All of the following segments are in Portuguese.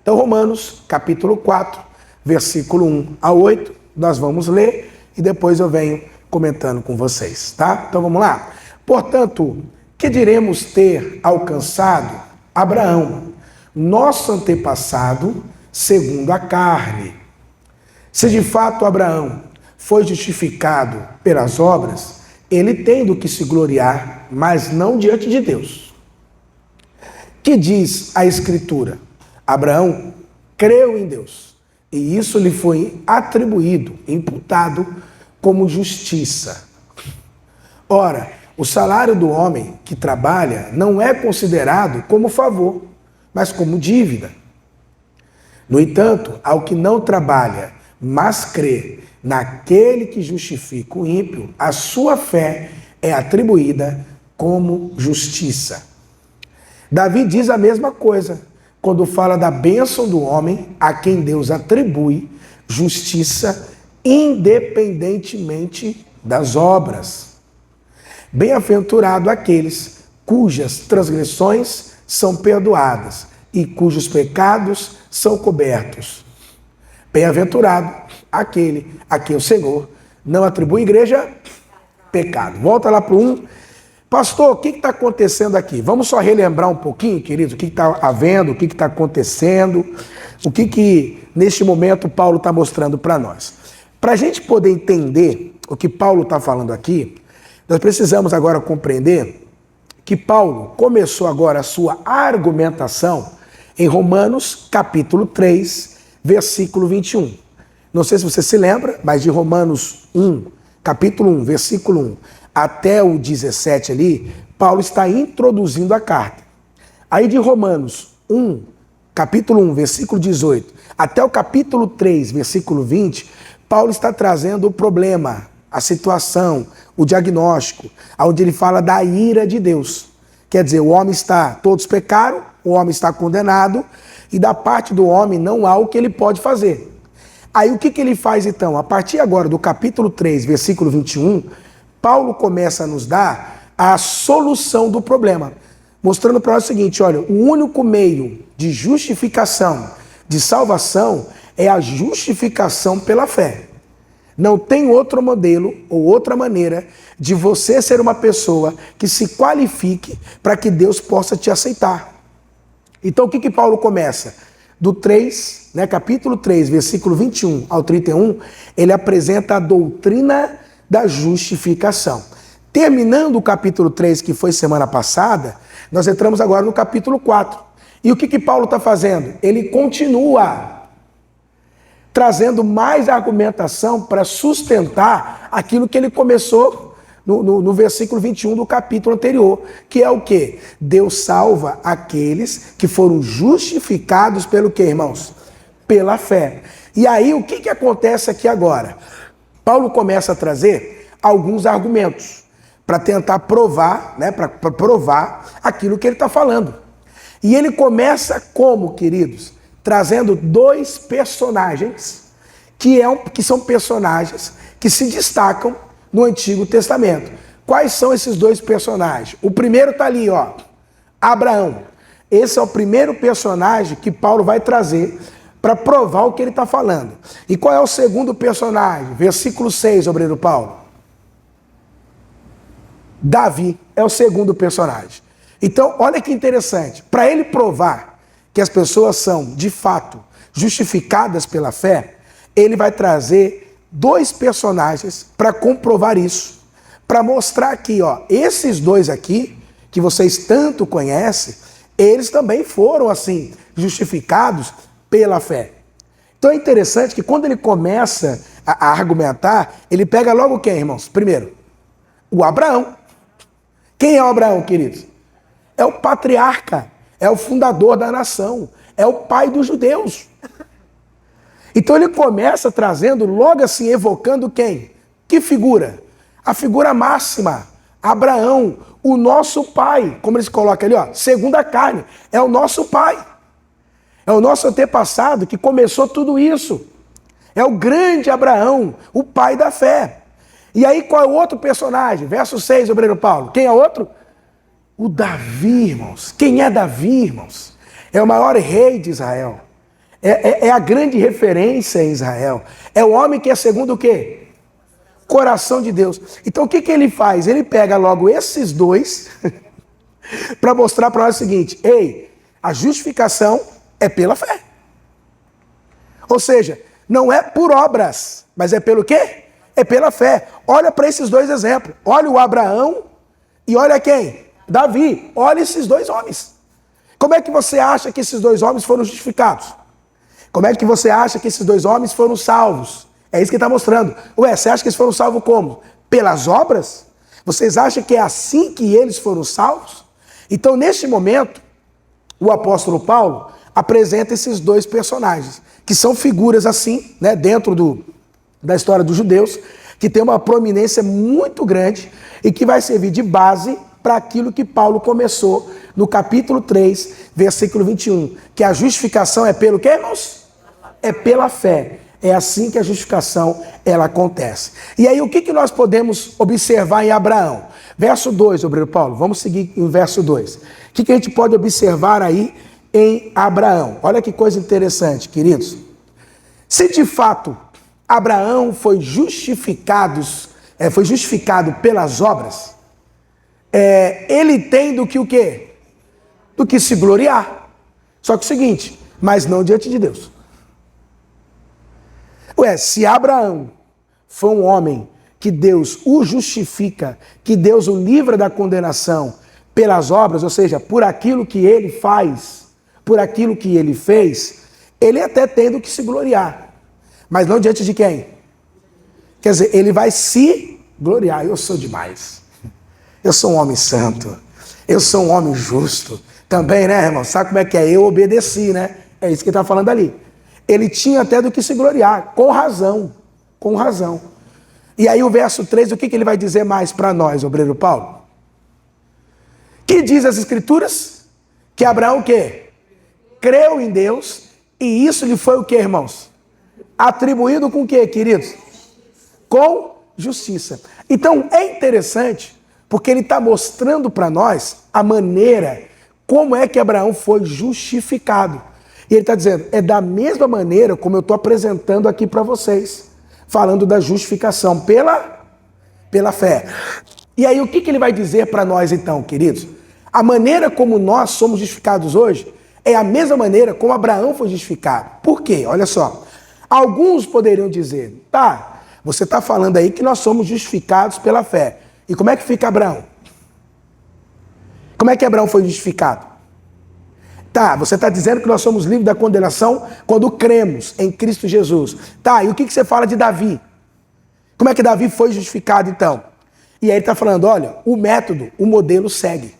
Então, Romanos, capítulo 4, versículo 1 a 8, nós vamos ler e depois eu venho comentando com vocês, tá? Então, vamos lá. Portanto, que diremos ter alcançado Abraão, nosso antepassado, segundo a carne? Se de fato Abraão foi justificado pelas obras, ele tem do que se gloriar, mas não diante de Deus. Que diz a Escritura? Abraão creu em Deus, e isso lhe foi atribuído, imputado como justiça. Ora, o salário do homem que trabalha não é considerado como favor, mas como dívida. No entanto, ao que não trabalha, mas crê naquele que justifica o ímpio, a sua fé é atribuída como justiça. Davi diz a mesma coisa quando fala da bênção do homem a quem Deus atribui justiça independentemente das obras. Bem-aventurado aqueles cujas transgressões são perdoadas e cujos pecados são cobertos. Bem-aventurado aquele a quem o Senhor não atribui, igreja, pecado. Volta lá para o 1. Pastor, o que está acontecendo aqui? Vamos só relembrar um pouquinho, queridos, o que está havendo, o que está acontecendo, o que neste momento Paulo está mostrando para nós. Para a gente poder entender o que Paulo está falando aqui, nós precisamos agora compreender que Paulo começou agora a sua argumentação em Romanos capítulo 3, versículo 21. Não sei se você se lembra, mas de Romanos 1, capítulo 1, versículo 1, até o 17 ali, Paulo está introduzindo a carta. Aí de Romanos 1, capítulo 1, versículo 18, até o capítulo 3, versículo 20, Paulo está trazendo o problema, a situação, o diagnóstico, onde ele fala da ira de Deus. Quer dizer, o homem está, todos pecaram, o homem está condenado, e da parte do homem não há o que ele pode fazer. Aí o que ele faz então? A partir agora do capítulo 3, versículo 21, Paulo começa a nos dar a solução do problema, mostrando para nós o seguinte, olha, o único meio de justificação, de salvação, é a justificação pela fé. Não tem outro modelo ou outra maneira de você ser uma pessoa que se qualifique para que Deus possa te aceitar. Então o que Paulo começa? Do 3, capítulo 3, versículo 21 ao 31, ele apresenta a doutrina da justificação. Terminando o capítulo 3, que foi semana passada, nós entramos agora no capítulo 4. E o que Paulo está fazendo? Ele continua trazendo mais argumentação para sustentar aquilo que ele começou no versículo 21 do capítulo anterior, que é o quê? Deus salva aqueles que foram justificados pelo quê, irmãos? Pela fé. E aí, o que acontece aqui agora? Paulo começa a trazer alguns argumentos para tentar provar, para provar aquilo que ele está falando. E ele começa como, queridos? Trazendo dois personagens que são personagens que se destacam no Antigo Testamento. Quais são esses dois personagens? O primeiro está ali, ó, Abraão. Esse é o primeiro personagem que Paulo vai trazer para provar o que ele está falando. E qual é o segundo personagem? Versículo 6, obreiro Paulo. Davi é o segundo personagem. Então, olha que interessante. Para ele provar que as pessoas são, de fato, justificadas pela fé, ele vai trazer dois personagens para comprovar isso. Para mostrar aqui, ó, esses dois aqui, que vocês tanto conhecem, eles também foram, assim, justificados pela fé. Então é interessante que quando ele começa a argumentar, ele pega logo quem, irmãos? Primeiro, o Abraão. Quem é o Abraão, queridos? É o patriarca, é o fundador da nação, é o pai dos judeus. Então ele começa trazendo, logo assim, evocando quem? Que figura? A figura máxima, Abraão, o nosso pai, como eles colocam ali, ó, segundo a carne, é o nosso pai. É o nosso antepassado que começou tudo isso. É o grande Abraão, o pai da fé. E aí qual é o outro personagem? Verso 6, obreiro Paulo. Quem é outro? O Davi, irmãos. Quem é Davi, irmãos? É o maior rei de Israel. É a grande referência em Israel. É o homem que é segundo o quê? Coração de Deus. Então o que ele faz? Ele pega logo esses dois para mostrar para nós o seguinte: ei, a justificação é pela fé. Ou seja, não é por obras, mas é pelo quê? É pela fé. Olha para esses dois exemplos. Olha o Abraão e olha quem? Davi. Olha esses dois homens. Como é que você acha que esses dois homens foram justificados? Como é que você acha que esses dois homens foram salvos? É isso que está mostrando. Ué, você acha que eles foram salvos como? Pelas obras? Vocês acham que é assim que eles foram salvos? Então, neste momento, o apóstolo Paulo apresenta esses dois personagens, que são figuras assim, né, dentro da história dos judeus, que tem uma prominência muito grande e que vai servir de base para aquilo que Paulo começou no capítulo 3, versículo 21, que a justificação é pelo quê, irmãos? É pela fé. É assim que a justificação ela acontece. E aí o que nós podemos observar em Abraão? Verso 2, obreiro Paulo, vamos seguir em verso 2. O que a gente pode observar aí em Abraão? Olha que coisa interessante, queridos. Se de fato Abraão foi justificado pelas obras, ele tem do que o quê? Do que se gloriar. Só que o seguinte, mas não diante de Deus. Ué, se Abraão foi um homem que Deus o justifica, que Deus o livra da condenação pelas obras, ou seja, por aquilo que ele faz, por aquilo que ele fez, ele até tem do que se gloriar. Mas não diante de quem? Quer dizer, ele vai se gloriar. Eu sou demais. Eu sou um homem santo. Eu sou um homem justo. Também, né, irmão? Sabe como é que é? Eu obedeci, né? É isso que ele está falando ali. Ele tinha até do que se gloriar, com razão, com razão. E aí o verso 3, o que ele vai dizer mais para nós, obreiro Paulo? Que diz as escrituras? Que Abraão o quê? Creu em Deus, e isso lhe foi o quê, irmãos? Atribuído com o quê, queridos? Com justiça. Então é interessante, porque ele está mostrando para nós a maneira como é que Abraão foi justificado. E ele está dizendo, é da mesma maneira como eu estou apresentando aqui para vocês, falando da justificação pela fé. E aí o que ele vai dizer para nós então, queridos? A maneira como nós somos justificados hoje é a mesma maneira como Abraão foi justificado. Por quê? Olha só, alguns poderiam dizer, tá, você está falando aí que nós somos justificados pela fé. E como é que fica Abraão? Como é que Abraão foi justificado? Tá, você está dizendo que nós somos livres da condenação quando cremos em Cristo Jesus. Tá, e o que você fala de Davi? Como é que Davi foi justificado então? E aí ele está falando, olha, o método, o modelo segue.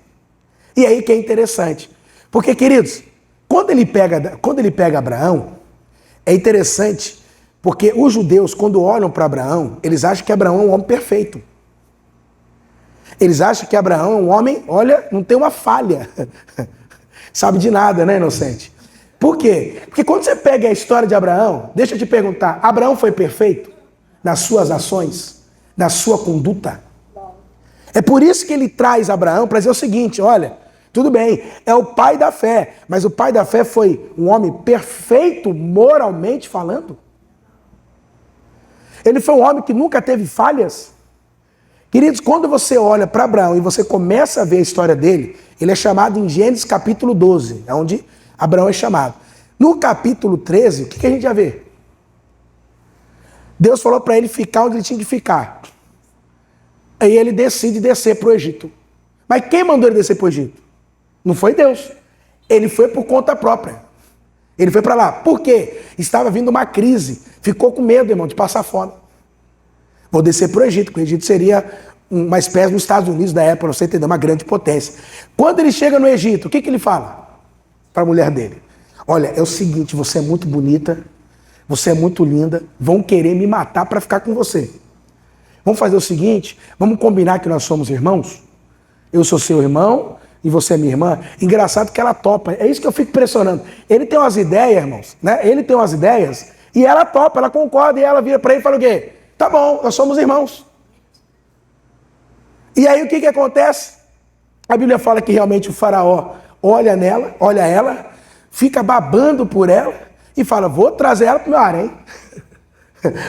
E aí que é interessante. Porque, queridos, quando ele pega Abraão, é interessante, porque os judeus, quando olham para Abraão, eles acham que Abraão é um homem perfeito. Eles acham que Abraão é um homem, olha, não tem uma falha. Sabe de nada, né, inocente? Por quê? Porque quando você pega a história de Abraão, deixa eu te perguntar, Abraão foi perfeito nas suas ações, na sua conduta? É por isso que ele traz Abraão para dizer o seguinte, olha, tudo bem, é o pai da fé, mas o pai da fé foi um homem perfeito moralmente falando? Ele foi um homem que nunca teve falhas? Queridos, quando você olha para Abraão e você começa a ver a história dele, ele é chamado em Gênesis capítulo 12, é onde Abraão é chamado. No capítulo 13, o que a gente já vê? Deus falou para ele ficar onde ele tinha que ficar. Aí ele decide descer para o Egito. Mas quem mandou ele descer para o Egito? Não foi Deus. Ele foi por conta própria. Ele foi para lá. Por quê? Estava vindo uma crise. Ficou com medo, irmão, de passar fome. Vou descer para o Egito, porque o Egito seria uma espécie dos Estados Unidos da época, para você entender, uma grande potência. Quando ele chega no Egito, o que ele fala para a mulher dele? Olha, é o seguinte, você é muito bonita, você é muito linda, vão querer me matar para ficar com você. Vamos fazer o seguinte, vamos combinar que nós somos irmãos? Eu sou seu irmão e você é minha irmã. Engraçado que ela topa, é isso que eu fico pressionando. Ele tem umas ideias, irmãos, né? Ele tem umas ideias e ela topa, ela concorda e ela vira para ele e fala o quê? Tá bom, nós somos irmãos. E aí o que acontece? A Bíblia fala que realmente o faraó olha ela, fica babando por ela, e fala, vou trazer ela para o meu harém.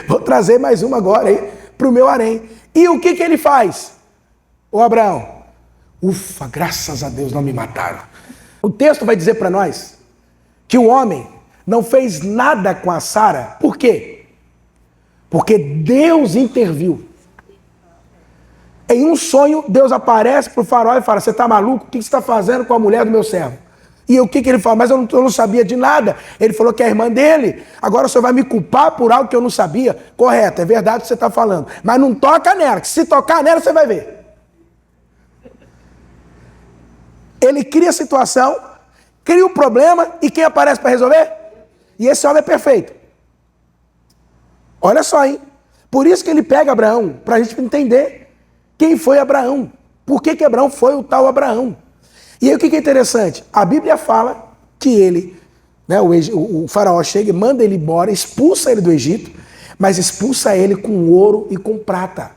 Vou trazer mais uma agora aí para o meu harém. E o que ele faz? Ô Abraão, ufa, graças a Deus não me mataram. O texto vai dizer para nós que o homem não fez nada com a Sara. Por quê? Porque Deus interviu. Em um sonho, Deus aparece para o faraó e fala, você está maluco? O que você está fazendo com a mulher do meu servo? E o que ele fala? Mas eu não sabia de nada. Ele falou que é a irmã dele. Agora o senhor vai me culpar por algo que eu não sabia? Correto, é verdade o que você está falando. Mas não toca nela, que se tocar nela você vai ver. Ele cria a situação, cria o problema e quem aparece para resolver? E esse homem é perfeito. Olha só, hein? Por isso que ele pega Abraão, para a gente entender quem foi Abraão. Por que Abraão foi o tal Abraão? E aí o que é interessante? A Bíblia fala que ele, né, o faraó chega e manda ele embora, expulsa ele do Egito, mas expulsa ele com ouro e com prata.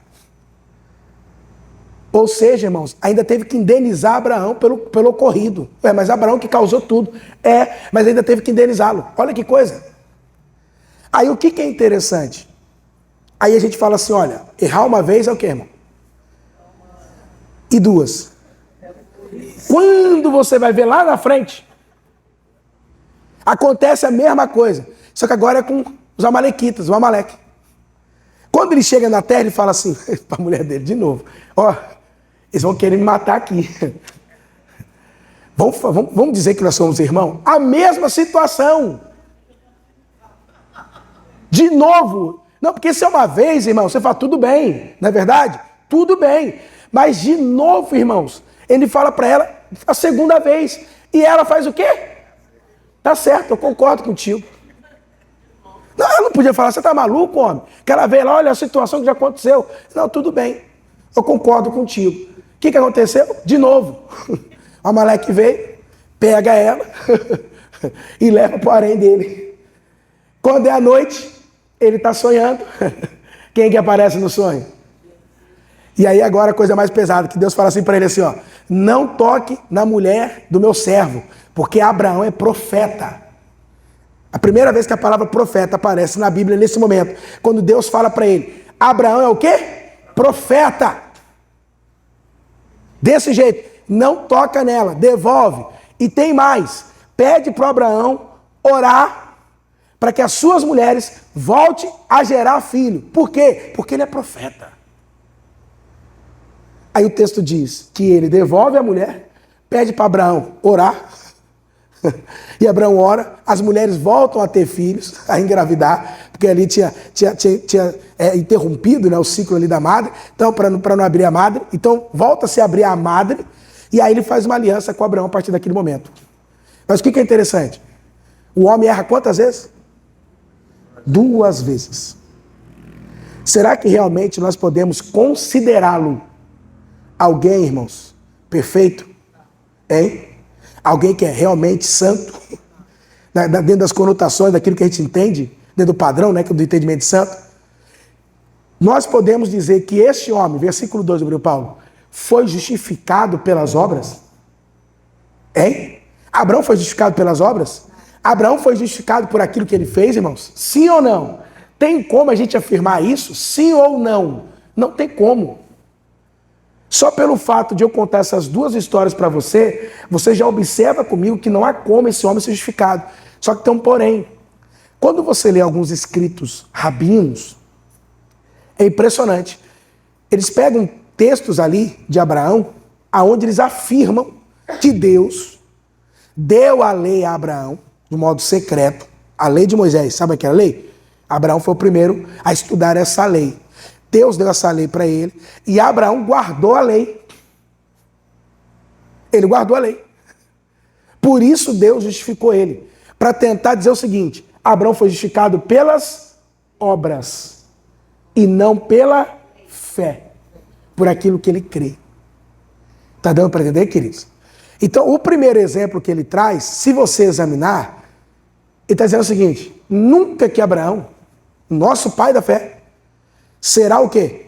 Ou seja, irmãos, ainda teve que indenizar Abraão pelo ocorrido. Mas Abraão que causou tudo. Mas ainda teve que indenizá-lo. Olha que coisa. Aí o que é interessante? Aí a gente fala assim, olha, errar uma vez é o quê, irmão? E duas. Quando você vai ver lá na frente, acontece a mesma coisa. Só que agora é com os amalequitas, o Amaleque. Quando ele chega na terra, ele fala assim, para a mulher dele, de novo, ó, eles vão querer me matar aqui. Vamos dizer que nós somos irmãos? A mesma situação. De novo. Não, porque se é uma vez, irmão, você fala, tudo bem, não é verdade? Tudo bem. Mas de novo, irmãos, ele fala para ela a segunda vez. E ela faz o quê? Tá certo, eu concordo contigo. Não, ela não podia falar, você tá maluco, homem? Que ela veio lá, olha a situação que já aconteceu. Não, tudo bem, eu concordo contigo. O que aconteceu? De novo. O Amaleque veio, pega ela e leva para o harém dele. Quando é a noite, ele está sonhando. Quem que aparece no sonho? E aí agora a coisa mais pesada, que Deus fala assim para ele assim, ó, não toque na mulher do meu servo, porque Abraão é profeta. A primeira vez que a palavra profeta aparece na Bíblia nesse momento, quando Deus fala para ele, Abraão é o quê? Profeta. Desse jeito, não toca nela, devolve. E tem mais, pede para Abraão orar para que as suas mulheres voltem a gerar filho. Por quê? Porque ele é profeta. Aí o texto diz que ele devolve a mulher, pede para Abraão orar, e Abraão ora, as mulheres voltam a ter filhos, a engravidar, porque ali tinha interrompido, né, o ciclo ali da madre, então para não abrir a madre, então volta-se a abrir a madre, e aí ele faz uma aliança com Abraão a partir daquele momento. Mas o que é interessante? O homem erra quantas vezes? 2 vezes. Será que realmente nós podemos considerá-lo alguém, irmãos, perfeito? Hein? Alguém que é realmente santo? Dentro das conotações daquilo que a gente entende, dentro do padrão, né, do entendimento de santo. Nós podemos dizer que este homem, versículo 2 do Paulo, foi justificado pelas obras? Hein? Abraão foi justificado pelas obras? Abraão foi justificado por aquilo que ele fez, irmãos? Sim ou não? Tem como a gente afirmar isso? Sim ou não? Não tem como. Só pelo fato de eu contar essas 2 histórias para você, você já observa comigo que não há como esse homem ser justificado. Só que tem um porém. Quando você lê alguns escritos rabinos, é impressionante. Eles pegam textos ali de Abraão, aonde eles afirmam que Deus deu a lei a Abraão, de modo secreto, a lei de Moisés. Sabe aquela lei? Abraão foi o primeiro a estudar essa lei. Deus deu essa lei para ele e Abraão guardou a lei. Ele guardou a lei. Por isso Deus justificou ele. Para tentar dizer o seguinte, Abraão foi justificado pelas obras e não pela fé. Por aquilo que ele crê. Está dando para entender, queridos? Então, o primeiro exemplo que ele traz, se você examinar, ele está dizendo o seguinte, nunca que Abraão, nosso pai da fé, será o quê?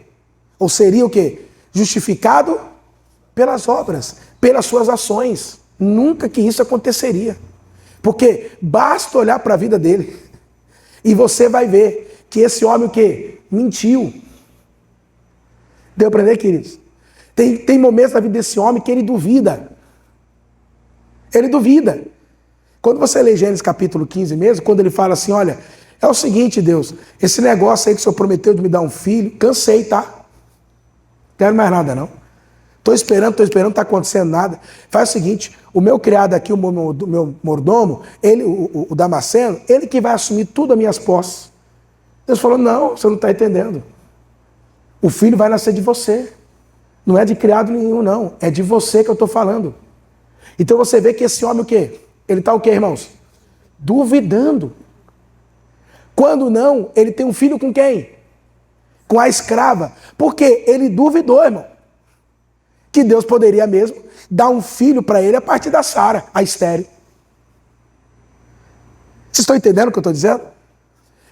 Ou seria o quê? Justificado pelas obras, pelas suas ações. Nunca que isso aconteceria. Porque basta olhar para a vida dele e você vai ver que esse homem o quê? Mentiu. Deu para entender, queridos? Tem momentos na vida desse homem que ele duvida. Ele duvida. Quando você lê Gênesis capítulo 15 mesmo, quando ele fala assim, olha, é o seguinte, Deus, esse negócio aí que o Senhor prometeu de me dar um filho, cansei, tá? Não quero mais nada, não. Estou esperando, não está acontecendo nada. Faz o seguinte, o meu criado aqui, o meu mordomo, ele, o Damasceno, ele que vai assumir tudo as minhas posses. Deus falou, não, você não está entendendo. O filho vai nascer de você. Não é de criado nenhum, não. É de você que eu estou falando. Então você vê que esse homem o quê? Ele está o quê, irmãos? Duvidando. Quando não, ele tem um filho com quem? Com a escrava. Porque ele duvidou, irmão, que Deus poderia mesmo dar um filho para ele a partir da Sara, a estéril. Vocês estão entendendo o que eu estou dizendo?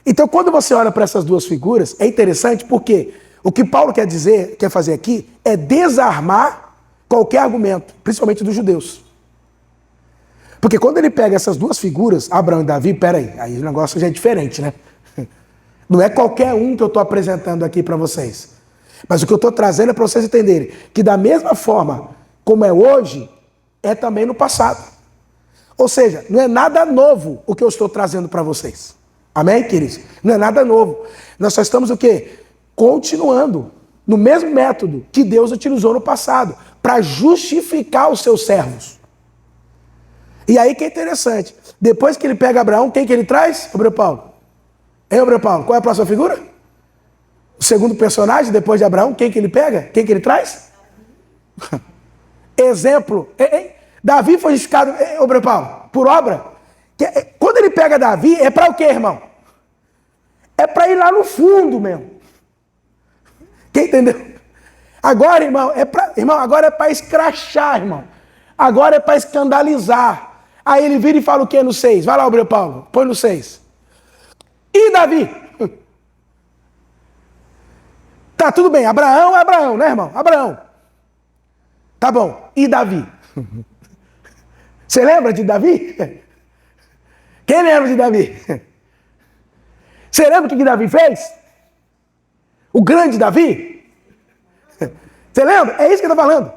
Então, quando você olha para essas duas figuras, é interessante porque o que Paulo quer fazer aqui, é desarmar qualquer argumento, principalmente dos judeus. Porque quando ele pega essas duas figuras, Abraão e Davi, peraí, aí o negócio já é diferente, né? Não é qualquer um que eu estou apresentando aqui para vocês. Mas o que eu estou trazendo é para vocês entenderem que da mesma forma como é hoje, é também no passado. Ou seja, não é nada novo o que eu estou trazendo para vocês. Amém, queridos? Não é nada novo. Nós só estamos o quê? Continuando no mesmo método que Deus utilizou no passado para justificar os seus servos. E aí que é interessante. Depois que ele pega Abraão, quem que ele traz? Obreu Paulo. Obreu Paulo, qual é a próxima figura? O segundo personagem, depois de Abraão, quem que ele pega? Quem que ele traz? Exemplo. Davi foi justificado, Obreu Paulo, por obra. Quando ele pega Davi, é para o quê, irmão? É para ir lá no fundo mesmo. Quem entendeu? Agora, irmão, agora é para escrachar, irmão. Agora é para escandalizar. Aí ele vira e fala o quê no 6? Vai lá, Obreu Paulo, põe no 6. E Davi? Tá, tudo bem, Abraão é Abraão, né, irmão? Abraão. Tá bom, e Davi? Você lembra de Davi? Quem lembra de Davi? Você lembra o que Davi fez? O grande Davi? Você lembra? É isso que eu estou falando.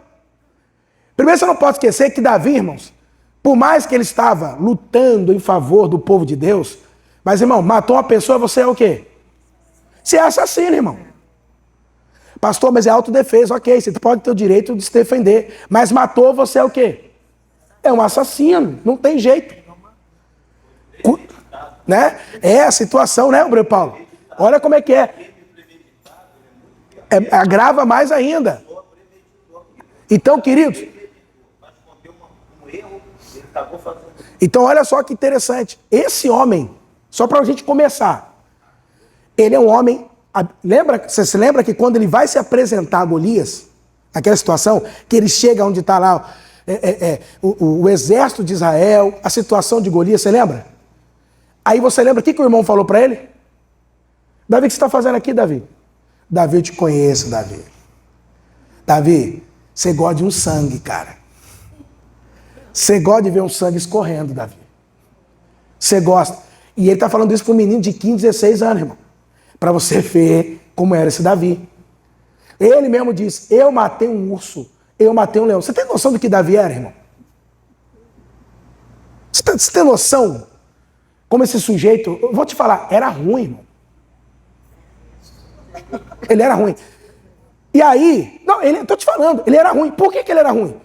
Primeiro, você não pode esquecer que Davi, irmãos, por mais que ele estava lutando em favor do povo de Deus, mas, irmão, matou uma pessoa, você é o quê? Você é assassino, irmão. Pastor, mas é autodefesa, ok, você pode ter o direito de se defender, mas matou, você é o quê? É um assassino, não tem jeito. Né? É a situação, né, Obreu Paulo? Olha como é que é. Agrava mais ainda. Então, queridos, então olha só que interessante. Esse homem, só para a gente começar, ele é um homem. Você se lembra que quando ele vai se apresentar a Golias, naquela situação, que ele chega onde está lá o exército de Israel, a situação de Golias, você lembra? Aí você lembra o que o irmão falou para ele? Davi, o que você está fazendo aqui, Davi? Davi, eu te conheço, Davi. Davi, você gosta de um sangue, cara. Você gosta de ver um sangue escorrendo, Davi. Você gosta. E ele está falando isso para um menino de 15, 16 anos, irmão. Para você ver como era esse Davi. Ele mesmo disse, eu matei um urso, eu matei um leão. Você tem noção do que Davi era, irmão? Você tem noção como esse sujeito, eu vou te falar, era ruim, irmão. Ele era ruim. E aí, não, estou te falando, ele era ruim. Por que ele era ruim?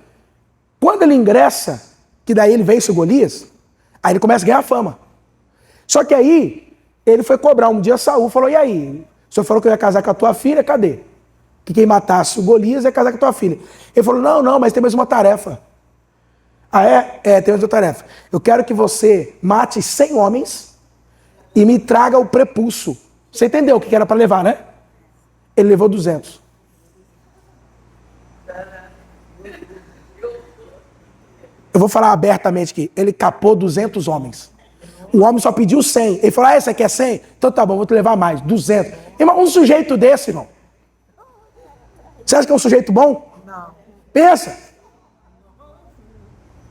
Quando ele ingressa, que daí ele vence o Golias, aí ele começa a ganhar fama. Só que aí, ele foi cobrar um dia Saul, falou, e aí? O senhor falou que eu ia casar com a tua filha, cadê? Que quem matasse o Golias ia casar com a tua filha. Ele falou, não, mas tem mais uma tarefa. Ah, é? Tem mais uma tarefa. Eu quero que você mate 100 homens e me traga o prepulso. Você entendeu o que era para levar, né? Ele levou 200. Eu vou falar abertamente aqui. Ele capou 200 homens. O homem só pediu 100. Ele falou, você quer 100? Então tá bom, vou te levar mais. 200. Irmão, um sujeito desse, irmão. Você acha que é um sujeito bom? Não. Pensa.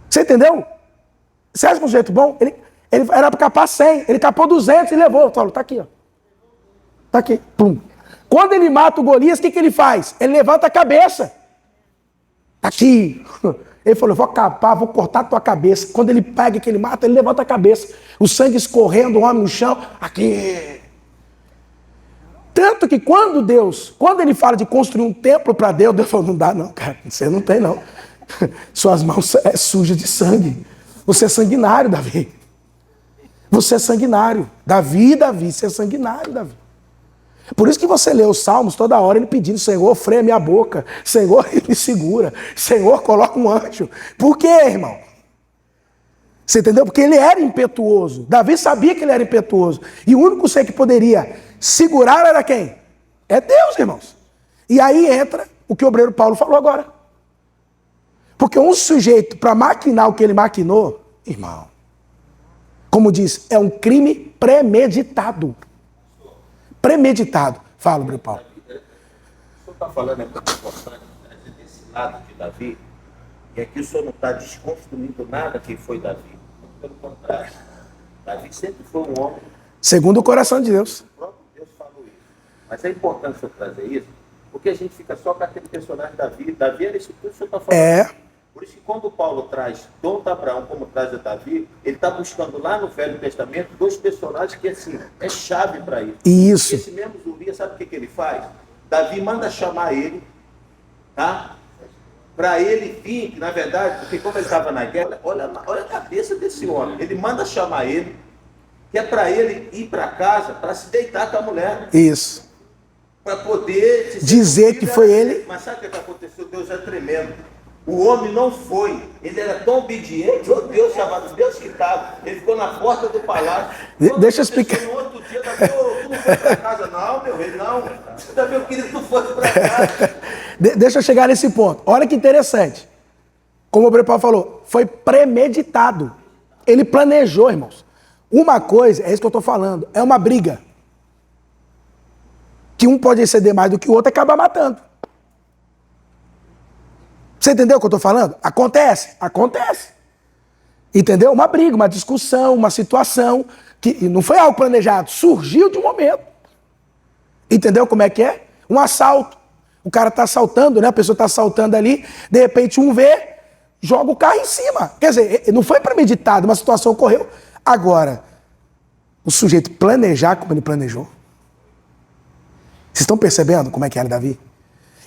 Você entendeu? Você acha que é um sujeito bom? Ele era para capar 100, ele capou 200 e levou. Paulo, tá aqui, ó. Tá aqui, pum. Quando ele mata o Golias, o que ele faz? Ele levanta a cabeça. Tá aqui. Ele falou, vou capar, vou cortar a tua cabeça. Quando ele pega que ele mata, ele levanta a cabeça. O sangue escorrendo, o homem no chão. Aqui. Tanto que quando ele fala de construir um templo para Deus, Deus falou, não dá não, cara. Você não tem não. Suas mãos é sujas de sangue. Você é sanguinário, Davi. Você é sanguinário. Davi, você é sanguinário, Davi. Por isso que você lê os salmos toda hora, ele pedindo, Senhor, freia minha boca. Senhor, me segura. Senhor, coloca um anjo. Por quê, irmão? Você entendeu? Porque ele era impetuoso. Davi sabia que ele era impetuoso. E o único ser que poderia segurar era quem? É Deus, irmãos. E aí entra o que o obreiro Paulo falou agora. Porque um sujeito, para maquinar o que ele maquinou, irmão, como diz, é um crime premeditado. Premeditado. Fala, obreiro Paulo. O senhor está falando muito importante desse lado de Davi, e aqui o senhor não está desconstruindo nada que foi Davi. Pelo contrário, Davi sempre foi um homem. Segundo o coração de Deus. O próprio Deus falou isso. Mas é importante o senhor trazer isso, porque a gente fica só com aquele personagem Davi. Davi era isso que o senhor está falando. É. Por isso que quando o Paulo traz Dom Abraão como traz a Davi, ele está buscando lá no Velho Testamento dois personagens que assim, é chave para isso. Isso. Esse mesmo Urias, sabe o que ele faz? Davi manda chamar ele, tá? Para ele vir, na verdade, porque como ele estava na guerra, olha a cabeça desse homem. Ele manda chamar ele, que é para ele ir para casa, para se deitar com a mulher. Isso. Para poder dizer que foi ele. Mas sabe o que aconteceu? Deus é tremendo. O homem não foi, ele era tão obediente, o Deus chamado Deus que estava, ele ficou na porta do palácio. Deixa eu explicar. No outro dia, Davi, tu não foi para casa, não, meu rei, não. Davi, eu queria que tu fosse para casa. Deixa eu chegar nesse ponto. Olha que interessante. Como o Paulo falou, foi premeditado. Ele planejou, irmãos. Uma coisa, é isso que eu estou falando, é uma briga. Que um pode exceder mais do que o outro e acabar matando. Você entendeu o que eu estou falando? Acontece. Entendeu? Uma briga, uma discussão, uma situação que não foi algo planejado, surgiu de um momento. Entendeu como é que é? Um assalto. O cara está assaltando, né? A pessoa está assaltando ali, de repente um vê, joga o carro em cima. Quer dizer, não foi premeditado, uma situação ocorreu. Agora, o sujeito planejar como ele planejou. Vocês estão percebendo como é que era Davi?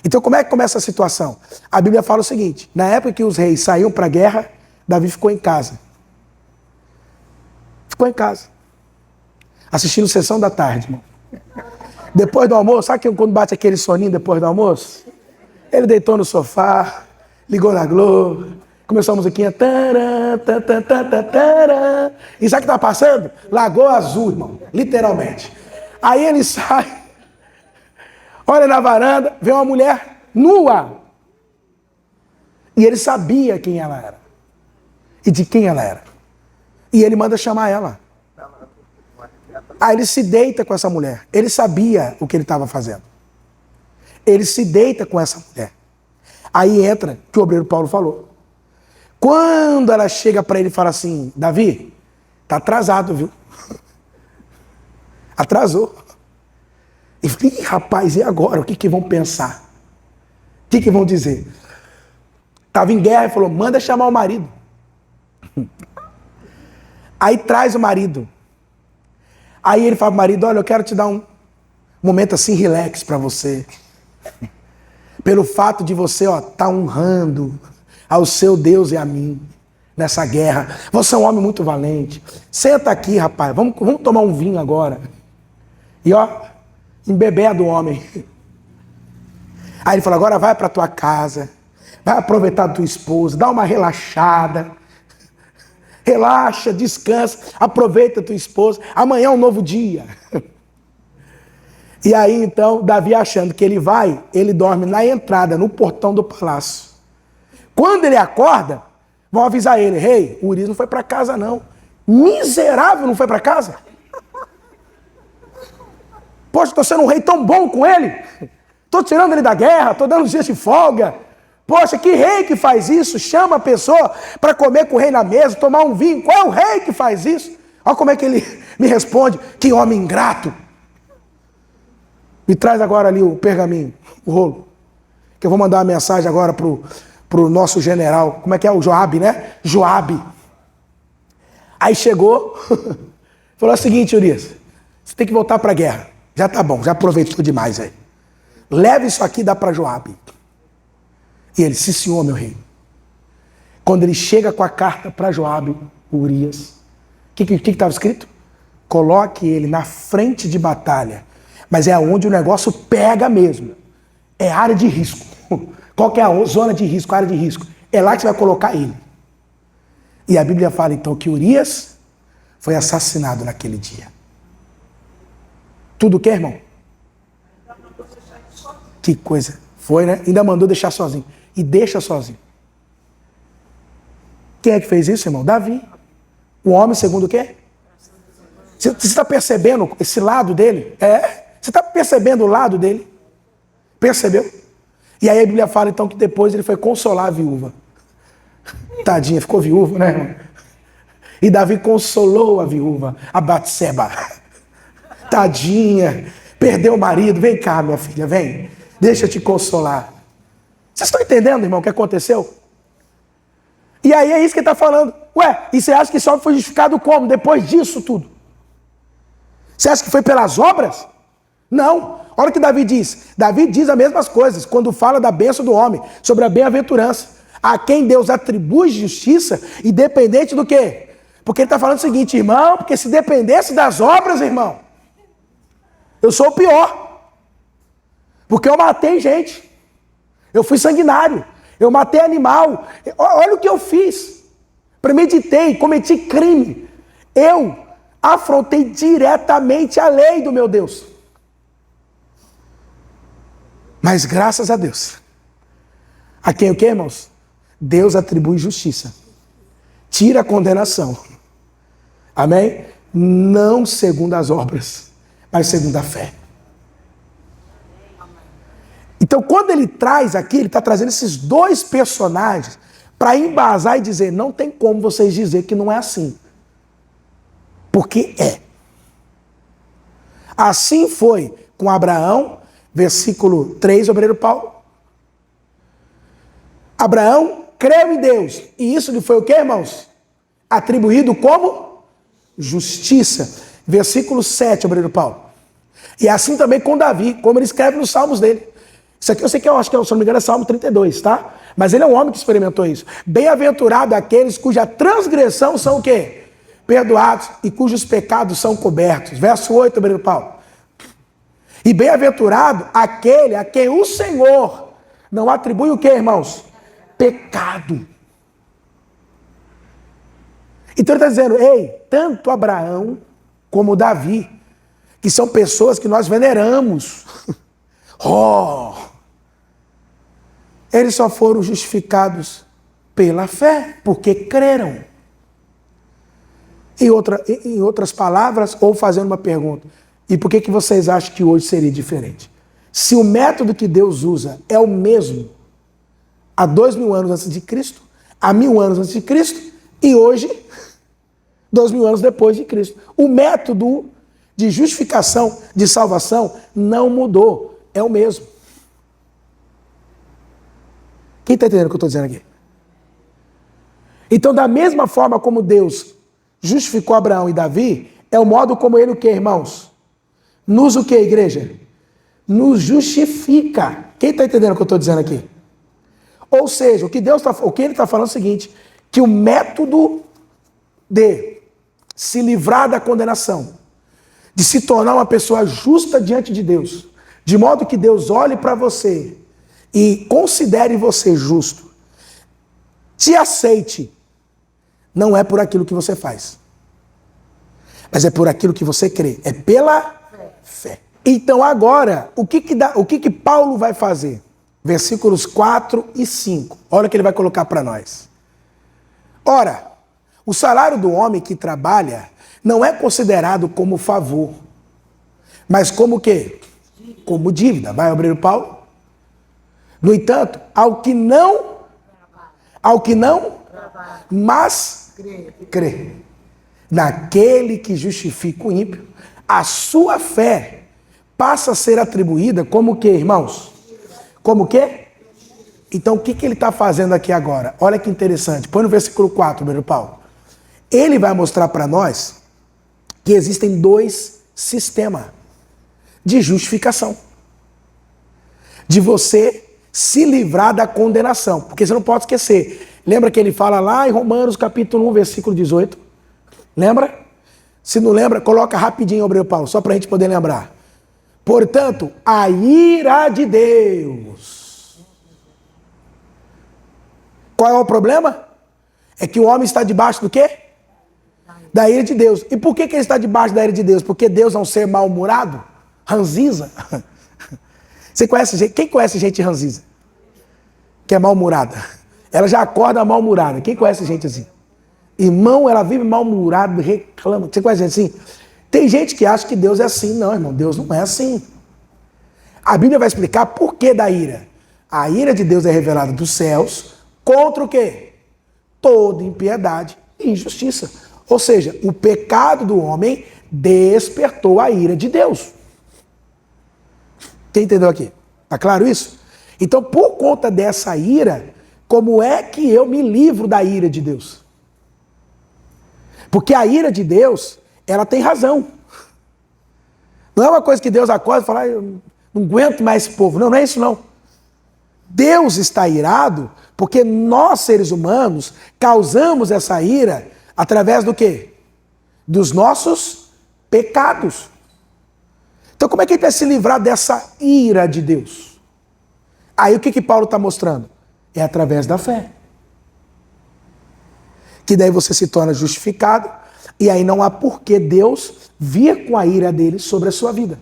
Então, como é que começa a situação? A Bíblia fala o seguinte, na época que os reis saíam para a guerra, Davi ficou em casa. Ficou em casa. Assistindo Sessão da Tarde, irmão. Depois do almoço, sabe quando bate aquele soninho depois do almoço? Ele deitou no sofá, ligou na Globo, começou a musiquinha. Tará, tará, tará, tará. E sabe o que está passando? Lagoa Azul, irmão. Literalmente. Aí ele sai. Olha na varanda, vê uma mulher nua. E ele sabia quem ela era. E de quem ela era. E ele manda chamar ela. Aí ele se deita com essa mulher. Ele sabia o que ele estava fazendo. Ele se deita com essa mulher. Aí entra o que o obreiro Paulo falou. Quando ela chega para ele e fala assim, Davi, tá atrasado, viu? Atrasou. E falei, rapaz, e agora? O que vão pensar? O que vão dizer? Estava em guerra e falou, manda chamar o marido. Aí traz o marido. Aí ele fala pro marido, olha, eu quero te dar um momento assim, relax para você. Pelo fato de você, tá honrando ao seu Deus e a mim nessa guerra. Você é um homem muito valente. Senta aqui, rapaz, vamos tomar um vinho agora. E embebeda o homem. Aí ele falou, agora vai para tua casa, vai aproveitar a tua esposa, dá uma relaxada, relaxa, descansa, aproveita a tua esposa, amanhã é um novo dia. E aí então, Davi achando que ele dorme na entrada, no portão do palácio. Quando ele acorda, vão avisar ele, rei, o Urias não foi para casa não, miserável, não foi para casa? Poxa, estou sendo um rei tão bom com ele. Estou tirando ele da guerra, estou dando dias de folga. Poxa, que rei que faz isso? Chama a pessoa para comer com o rei na mesa, tomar um vinho. Qual é o rei que faz isso? Olha como é que ele me responde. Que homem ingrato. Me traz agora ali o pergaminho, o rolo. Que eu vou mandar uma mensagem agora pro nosso general. Como é que é? O Joabe, né? Joabe. Aí chegou, falou o seguinte, Urias, você tem que voltar para a guerra. Já tá bom, já aproveitou demais aí. Leva isso aqui e dá para Joabe. E ele, sim senhor, meu rei. Quando ele chega com a carta para Joabe, Urias, o que estava escrito? Coloque ele na frente de batalha. Mas é onde o negócio pega mesmo. É área de risco. Qual que é a zona de risco, a área de risco? É lá que você vai colocar ele. E a Bíblia fala então que Urias foi assassinado naquele dia. Tudo o que, irmão? Que coisa. Foi, né? Ainda mandou deixar sozinho. E deixa sozinho. Quem é que fez isso, irmão? Davi. O homem segundo o quê? Você está percebendo esse lado dele? Você está percebendo o lado dele? Percebeu? E aí a Bíblia fala então que depois ele foi consolar a viúva. Tadinha, ficou viúva, né, irmão? E Davi consolou a viúva, a Batseba. Tadinha, perdeu o marido. Vem cá, minha filha, vem. Deixa eu te consolar. Vocês estão entendendo, irmão, o que aconteceu? E aí é isso que ele está falando. Ué, e você acha que esse homem foi justificado como? Depois disso tudo? Você acha que foi pelas obras? Não. Olha o que Davi diz. Davi diz as mesmas coisas quando fala da bênção do homem, sobre a bem-aventurança. A quem Deus atribui justiça, independente do quê? Porque ele está falando o seguinte, irmão, porque se dependesse das obras, irmão, eu sou o pior. Porque eu matei gente. Eu fui sanguinário. Eu matei animal. Olha o que eu fiz. Premeditei, cometi crime. Eu afrontei diretamente a lei do meu Deus. Mas graças a Deus. A quem o quê, irmãos? Deus atribui justiça. Tira a condenação. Amém? Não segundo as obras, mas segundo a fé. Então, quando ele traz aqui, ele está trazendo esses dois personagens para embasar e dizer, não tem como vocês dizer que não é assim. Porque é. Assim foi com Abraão, versículo 3, obreiro Paulo. Abraão creu em Deus. E isso lhe foi o que, irmãos? Atribuído como justiça. Versículo 7, obreiro Paulo. E assim também com Davi, como ele escreve nos salmos dele. Isso aqui eu sei que eu acho que, se não me engano, é Salmo 32, tá? Mas ele é um homem que experimentou isso. Bem-aventurado aqueles cuja transgressão são o quê? Perdoados e cujos pecados são cobertos. Verso 8, obreiro Paulo. E bem-aventurado aquele a quem o Senhor não atribui o quê, irmãos? Pecado. Então ele está dizendo, ei, tanto Abraão como Davi, que são pessoas que nós veneramos, eles só foram justificados pela fé, porque creram. Em outras palavras, ou fazendo uma pergunta, e por que vocês acham que hoje seria diferente? Se o método que Deus usa é o mesmo há 2000 anos antes de Cristo, há 1000 anos antes de Cristo, e hoje, 2000 anos depois de Cristo. O método de justificação, de salvação, não mudou, é o mesmo. Quem está entendendo o que eu estou dizendo aqui? Então, da mesma forma como Deus justificou Abraão e Davi, é o modo como ele o que, irmãos? Nos o que, igreja? Nos justifica. Quem está entendendo o que eu estou dizendo aqui? Ou seja, o que ele está falando é o seguinte, que o método de se livrar da condenação, de se tornar uma pessoa justa diante de Deus, de modo que Deus olhe para você e considere você justo, te aceite, não é por aquilo que você faz, mas é por aquilo que você crê, é pela fé. Então agora, o que Paulo vai fazer? Versículos 4 e 5, olha o que ele vai colocar para nós. Ora, o salário do homem que trabalha não é considerado como favor, mas como o quê? Como dívida. Vai, obreiro Paulo. No entanto, ao que não, mas crê. Naquele que justifica o ímpio, a sua fé passa a ser atribuída como o quê, irmãos? Como o quê? Então, o que ele está fazendo aqui agora? Olha que interessante. Põe no versículo 4, meu Paulo. Ele vai mostrar para nós que existem dois sistemas de justificação. De você se livrar da condenação. Porque você não pode esquecer. Lembra que ele fala lá em Romanos capítulo 1, versículo 18? Lembra? Se não lembra, coloca rapidinho, Obreu Paulo, só para a gente poder lembrar. Portanto, a ira de Deus. Qual é o problema? É que o homem está debaixo do quê? Da ira de Deus. E por que ele está debaixo da ira de Deus? Porque Deus é um ser mal-humorado? Ranziza? Você conhece gente? Quem conhece gente ranziza? Que é mal-humorada? Ela já acorda mal-humorada. Quem conhece gente assim? Irmão, ela vive mal-humorada, reclama. Você conhece gente assim? Tem gente que acha que Deus é assim. Não, irmão, Deus não é assim. A Bíblia vai explicar por que da ira. A ira de Deus é revelada dos céus contra o quê? Toda impiedade e injustiça. Ou seja, o pecado do homem despertou a ira de Deus. Quem entendeu aqui? Tá claro isso? Então, por conta dessa ira, como é que eu me livro da ira de Deus? Porque a ira de Deus, ela tem razão. Não é uma coisa que Deus acorda e fala, eu não aguento mais esse povo. Não, não é isso não. Deus está irado porque nós, seres humanos, causamos essa ira através do quê? Dos nossos pecados. Então como é que ele vai se livrar dessa ira de Deus? Aí o que Paulo está mostrando? É através da fé. Que daí você se torna justificado, e aí não há porquê Deus vir com a ira dele sobre a sua vida.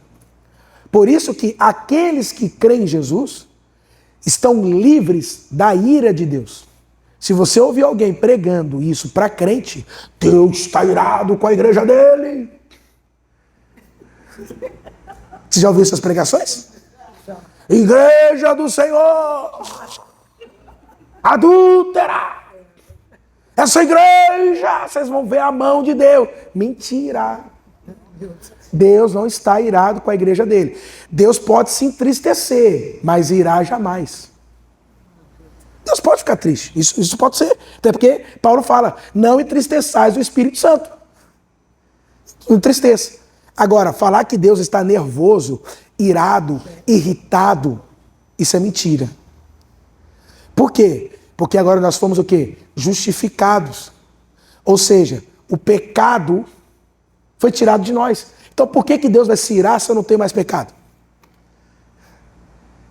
Por isso que aqueles que creem em Jesus estão livres da ira de Deus. Se você ouvir alguém pregando isso para crente, Deus está irado com a igreja dele. Você já ouviu essas pregações? Igreja do Senhor adúltera. Essa igreja, vocês vão ver a mão de Deus. Mentira. Deus não está irado com a igreja dele. Deus pode se entristecer, mas irá jamais. Deus pode ficar triste. Isso pode ser. Até porque Paulo fala, não entristeçais o Espírito Santo. Não entristeça. Agora, falar que Deus está nervoso, irado, irritado, isso é mentira. Por quê? Porque agora nós fomos o quê? Justificados. Ou seja, o pecado foi tirado de nós. Então por que Deus vai se irar se eu não tenho mais pecado?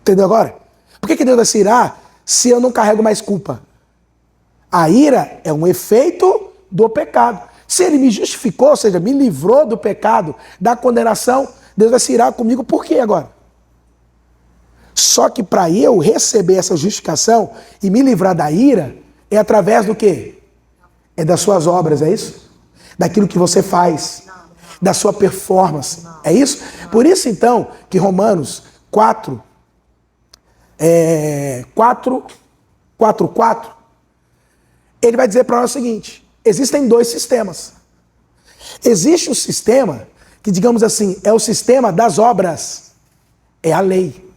Entendeu agora? Por que Deus vai se irar se eu não carrego mais culpa? A ira é um efeito do pecado. Se ele me justificou, ou seja, me livrou do pecado, da condenação, Deus vai se irar comigo por quê agora? Só que para eu receber essa justificação e me livrar da ira, é através do quê? É das suas obras, é isso? Daquilo que você faz, da sua performance, é isso? Por isso então que Romanos 4, 4, ele vai dizer para nós o seguinte, existem dois sistemas. Existe o sistema que, digamos assim, é o sistema das obras, é a lei.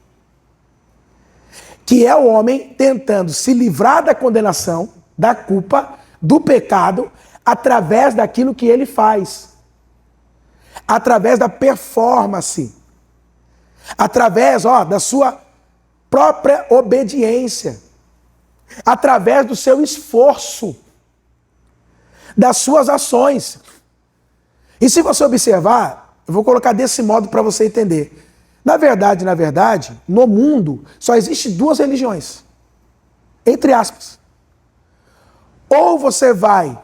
Que é o homem tentando se livrar da condenação, da culpa, do pecado, através daquilo que ele faz. Através da performance. Através, da sua própria obediência. Através do seu esforço. Das suas ações. E se você observar, eu vou colocar desse modo para você entender. Na verdade, no mundo, só existe duas religiões. Entre aspas. Ou você vai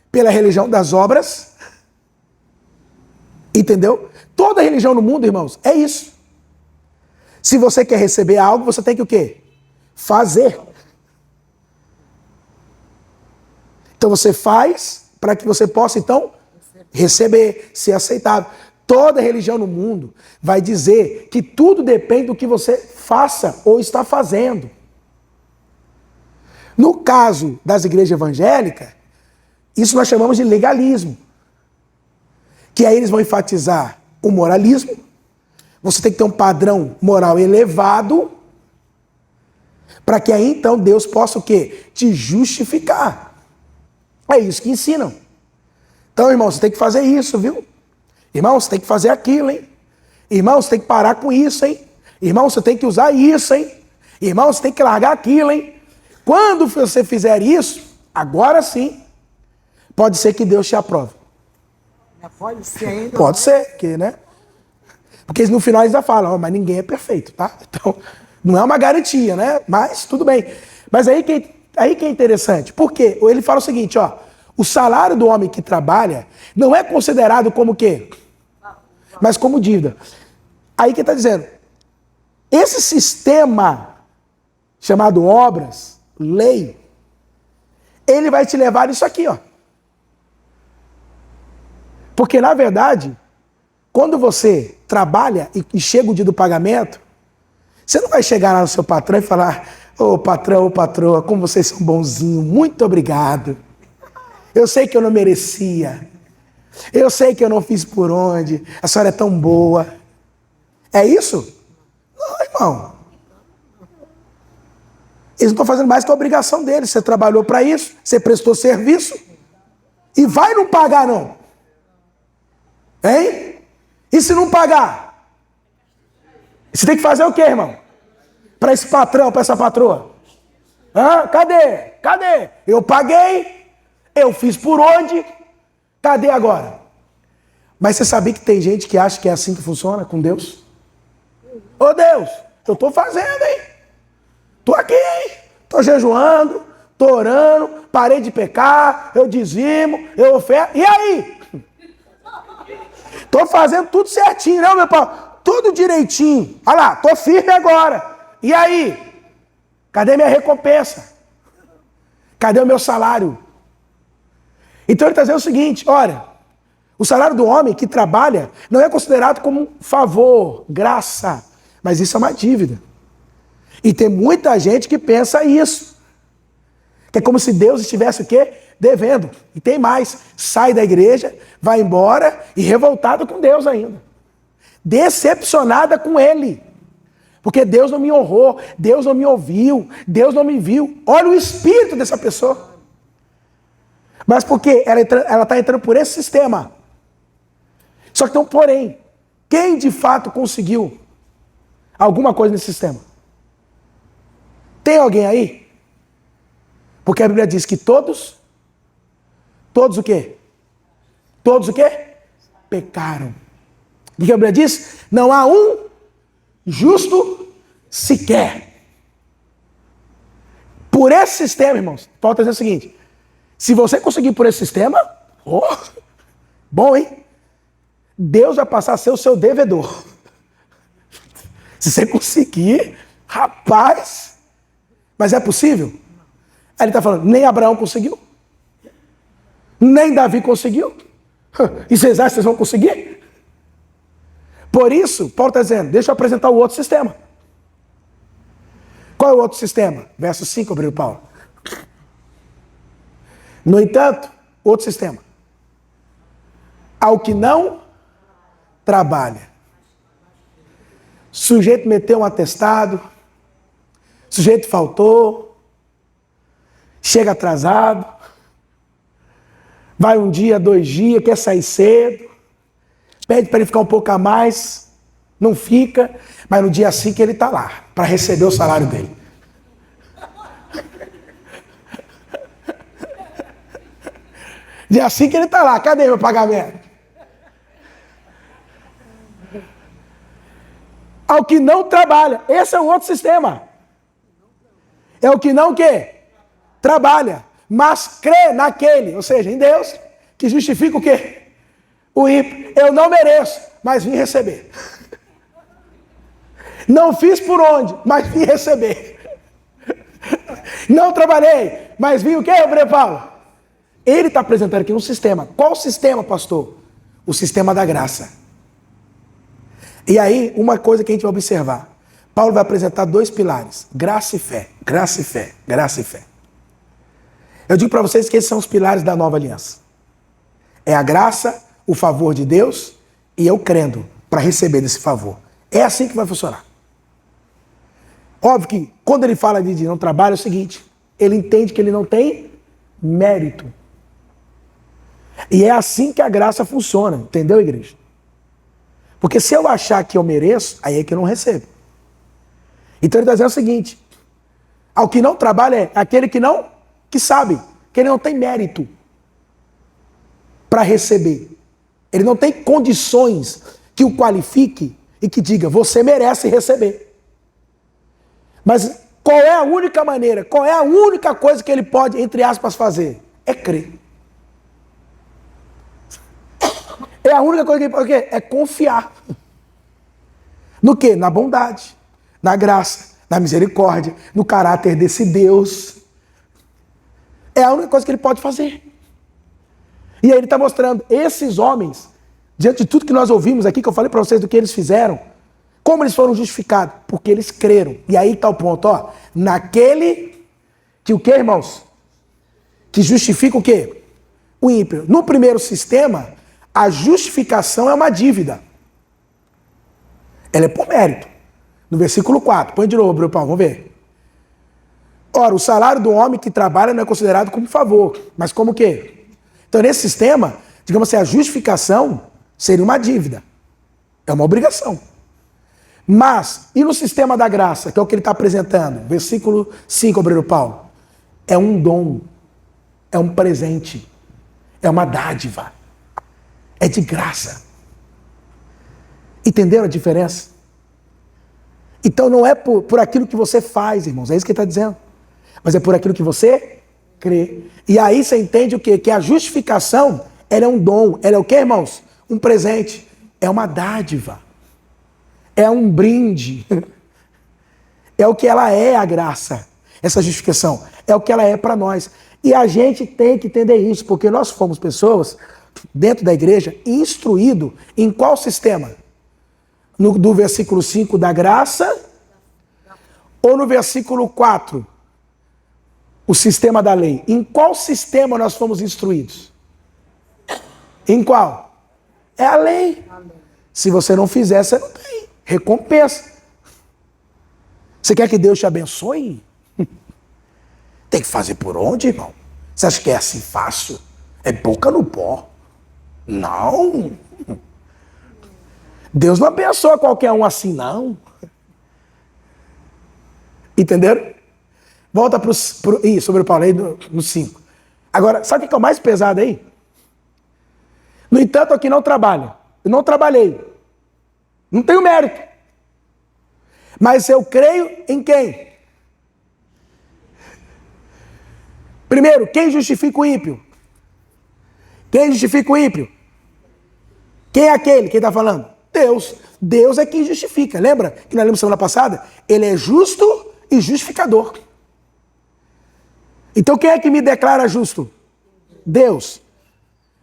pela religião das obras, entendeu? Toda religião no mundo, irmãos, é isso. Se você quer receber algo, você tem que o quê? Fazer. Então você faz para que você possa, então, receber, ser aceitável. Toda religião no mundo vai dizer que tudo depende do que você faça ou está fazendo. No caso das igrejas evangélicas, isso nós chamamos de legalismo. Que aí eles vão enfatizar o moralismo. Você tem que ter um padrão moral elevado para que aí então Deus possa o quê? Te justificar. É isso que ensinam. Então, irmão, você tem que fazer isso, viu? Irmão, você tem que fazer aquilo, hein? Irmão, você tem que parar com isso, hein? Irmão, você tem que usar isso, hein? Irmão, você tem que largar aquilo, hein? Quando você fizer isso, agora sim, pode ser que Deus te aprove. Pode ser ainda. Pode ser, porque, né? Porque no final eles já falam, mas ninguém é perfeito, tá? Então, não é uma garantia, né? Mas tudo bem. Mas aí que é interessante. Por quê? Ele fala o seguinte, ó. O salário do homem que trabalha não é considerado como o quê? Mas como dívida. Aí que está dizendo, esse sistema chamado obras, lei, ele vai te levar nisso aqui, ó. Porque, na verdade, quando você trabalha e chega o dia do pagamento, você não vai chegar lá no seu patrão e falar, ô patrão, ô patroa, como vocês são bonzinhos, muito obrigado. Eu sei que eu não merecia. Eu sei que eu não fiz por onde. A senhora é tão boa. É isso? Não, irmão. Eles não estão fazendo mais que a obrigação deles. Você trabalhou para isso, você prestou serviço e vai não pagar, não. Hein? E se não pagar? Você tem que fazer o quê, irmão? Para esse patrão, para essa patroa? Hã? Cadê? Cadê? Eu paguei, eu fiz por onde, cadê agora? Mas você sabia que tem gente que acha que é assim que funciona com Deus? Ô Deus, eu estou fazendo, hein? Estou aqui, hein? Estou jejuando, estou orando, parei de pecar, eu dizimo, eu oferto. E aí? Estou fazendo tudo certinho, não, meu Paulo? Tudo direitinho. Olha lá, estou firme agora. E aí? Cadê minha recompensa? Cadê o meu salário? Então ele está dizendo o seguinte, olha, o salário do homem que trabalha não é considerado como um favor, graça, mas isso é uma dívida. E tem muita gente que pensa isso. Que é como se Deus estivesse o quê? Devendo. E tem mais. Sai da igreja, vai embora e revoltado com Deus ainda. Decepcionada com Ele. Porque Deus não me honrou, Deus não me ouviu, Deus não me viu. Olha o espírito dessa pessoa. Mas por quê? Ela está entrando por esse sistema. Só que então, porém, quem de fato conseguiu alguma coisa nesse sistema? Tem alguém aí? Porque a Bíblia diz que todos o quê? Todos o quê? Pecaram. O que a Bíblia diz? Não há um justo sequer. Por esse sistema, irmãos, falta dizer o seguinte, se você conseguir por esse sistema, bom, hein? Deus vai passar a ser o seu devedor. Se você conseguir, rapaz, mas é possível? Aí ele está falando, nem Abraão conseguiu, nem Davi conseguiu, e vocês acham que vocês vão conseguir? Por isso, Paulo está dizendo, deixa eu apresentar o outro sistema. Qual é o outro sistema? Verso 5, abriu Paulo. No entanto, outro sistema. Ao que não trabalha. Sujeito meteu um atestado, sujeito faltou, chega atrasado, vai um dia, 2 dias, quer sair cedo, pede para ele ficar um pouco a mais, não fica, mas no dia 5 ele está lá, para receber o salário dele. Dia 5 ele está lá, cadê meu pagamento? Ao que não trabalha, esse é um outro sistema. É o que não quê? Trabalha, mas crê naquele, ou seja, em Deus, que justifica o quê? O ímpio. Eu não mereço, mas vim receber. Não fiz por onde, mas vim receber. Não trabalhei, mas vim o quê, Frei Paulo? Ele está apresentando aqui um sistema. Qual sistema, pastor? O sistema da graça. E aí, uma coisa que a gente vai observar. Paulo vai apresentar dois pilares. Graça e fé. Graça e fé. Graça e fé. Eu digo para vocês que esses são os pilares da nova aliança. É a graça, o favor de Deus e eu crendo para receber desse favor. É assim que vai funcionar. Óbvio que quando ele fala de não trabalho é o seguinte, ele entende que ele não tem mérito. E é assim que a graça funciona, entendeu, igreja? Porque se eu achar que eu mereço, aí é que eu não recebo. Então ele está dizendo o seguinte, ao que não trabalha é aquele que sabe, que ele não tem mérito para receber. Ele não tem condições que o qualifique e que diga, você merece receber. Mas qual é a única maneira, qual é a única coisa que ele pode, entre aspas, fazer? É crer. É a única coisa que ele pode fazer, é confiar. No quê? Na bondade, na graça, na misericórdia, no caráter desse Deus. É a única coisa que ele pode fazer. E aí ele está mostrando, esses homens, diante de tudo que nós ouvimos aqui, que eu falei para vocês do que eles fizeram, como eles foram justificados? Porque eles creram. E aí está o ponto, ó. Naquele que o quê, irmãos? Que justifica o quê? O ímpio. No primeiro sistema, a justificação é uma dívida. Ela é por mérito. No versículo 4. Põe de novo, Bruno Paulo, vamos ver. Ora, o salário do homem que trabalha não é considerado como favor, mas como o quê? Então, nesse sistema, digamos assim, a justificação seria uma dívida. É uma obrigação. Mas, e no sistema da graça, que é o que ele está apresentando? Versículo 5, obreiro Paulo. É um dom, é um presente, é uma dádiva, é de graça. Entenderam a diferença? Então não é por aquilo que você faz, irmãos, é isso que ele está dizendo. Mas é por aquilo que você crê. E aí você entende o quê? Que a justificação, ela é um dom, ela é o quê, irmãos? Um presente, é uma dádiva. É um brinde. É o que ela é, a graça. Essa justificação. É o que ela é para nós. E a gente tem que entender isso, porque nós fomos pessoas, dentro da igreja, instruídos em qual sistema? Do versículo 5 da graça? Ou no versículo 4? O sistema da lei. Em qual sistema nós fomos instruídos? Em qual? É a lei. Se você não fizer, você não tem recompensa. Você quer que Deus te abençoe? Tem que fazer por onde, irmão? Você acha que é assim fácil? É boca no pó. Não. Deus não abençoa qualquer um assim, não. Entenderam? Volta para sobre o Paulo aí no 5. Agora, sabe o que é o mais pesado aí? No entanto, aqui não trabalho. Eu não trabalhei. Não tenho mérito. Mas eu creio em quem? Primeiro, quem justifica o ímpio? Quem justifica o ímpio? Quem é aquele? Quem está falando? Deus. Deus é quem justifica. Lembra que nós lemos semana passada? Ele é justo e justificador. Então quem é que me declara justo? Deus.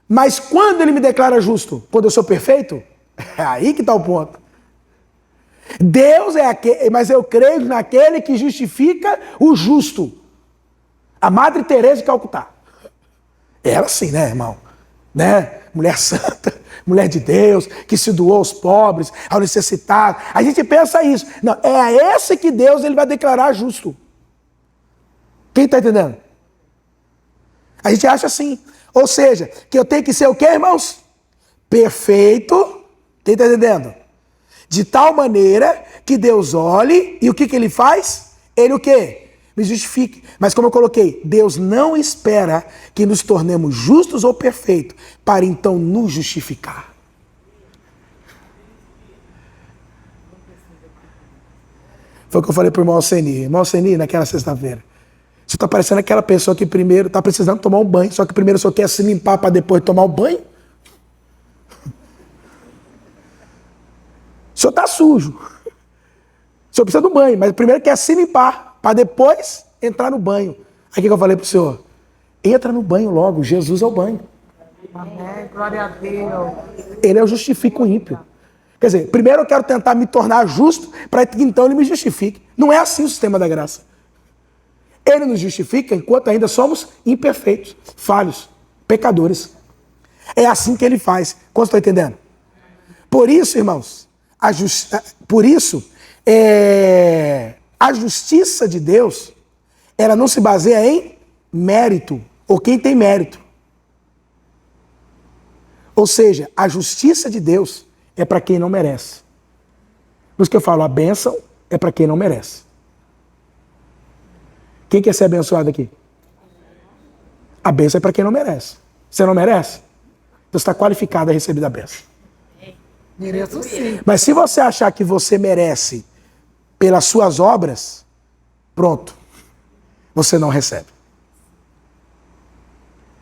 Mas quando ele me declara justo? Quando eu sou perfeito? É aí que está o ponto. Deus é aquele, mas eu creio naquele que justifica o justo. A Madre Teresa de Calcutá. Ela sim, né, irmão? Né? Mulher santa, mulher de Deus, que se doou aos pobres, ao necessitado. A gente pensa isso. Não, é a esse que Deus ele vai declarar justo. Quem está entendendo? A gente acha assim. Ou seja, que eu tenho que ser o quê, irmãos? Perfeito. Quem está entendendo? De tal maneira que Deus olhe e o que ele faz? Ele o quê? Me justifique. Mas como eu coloquei, Deus não espera que nos tornemos justos ou perfeitos para então nos justificar. Foi o que eu falei para o irmão Alceni. Irmão Alceni, naquela sexta-feira. Você está parecendo aquela pessoa que primeiro está precisando tomar um banho, só que primeiro só quer se limpar para depois tomar o banho. O senhor está sujo. O senhor precisa do banho, mas primeiro quer se limpar para depois entrar no banho. Aí o que eu falei para o senhor? Entra no banho logo, Jesus é o banho. Amém, glória a Deus. Ele é o justifica o ímpio. Quer dizer, primeiro eu quero tentar me tornar justo para que então ele me justifique. Não é assim o sistema da graça. Ele nos justifica enquanto ainda somos imperfeitos, falhos, pecadores. É assim que ele faz. Quanto estão entendendo? Por isso, irmãos, a justiça de Deus, ela não se baseia em mérito, ou quem tem mérito. Ou seja, a justiça de Deus é para quem não merece. Por isso que eu falo, a bênção é para quem não merece. Quem quer ser abençoado aqui? A bênção é para quem não merece. Você não merece? Você está qualificado a receber da bênção. Mereço sim. Mas se você achar que você merece pelas suas obras, pronto. Você não recebe.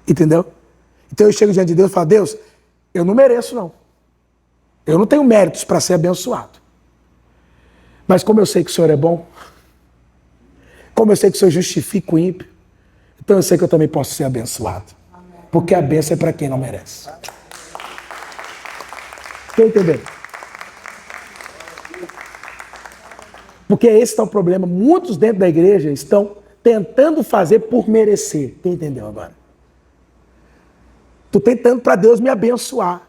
Entendeu? Então eu chego diante de Deus e falo, Deus, eu não mereço não. Eu não tenho méritos para ser abençoado. Mas como eu sei que o Senhor é bom, como eu sei que o Senhor justifica o ímpio, então eu sei que eu também posso ser abençoado. Porque a bênção é para quem não merece. Estão entendendo? Porque esse está o problema. Muitos dentro da igreja estão tentando fazer por merecer. Quem entendeu agora? Estou tentando para Deus me abençoar.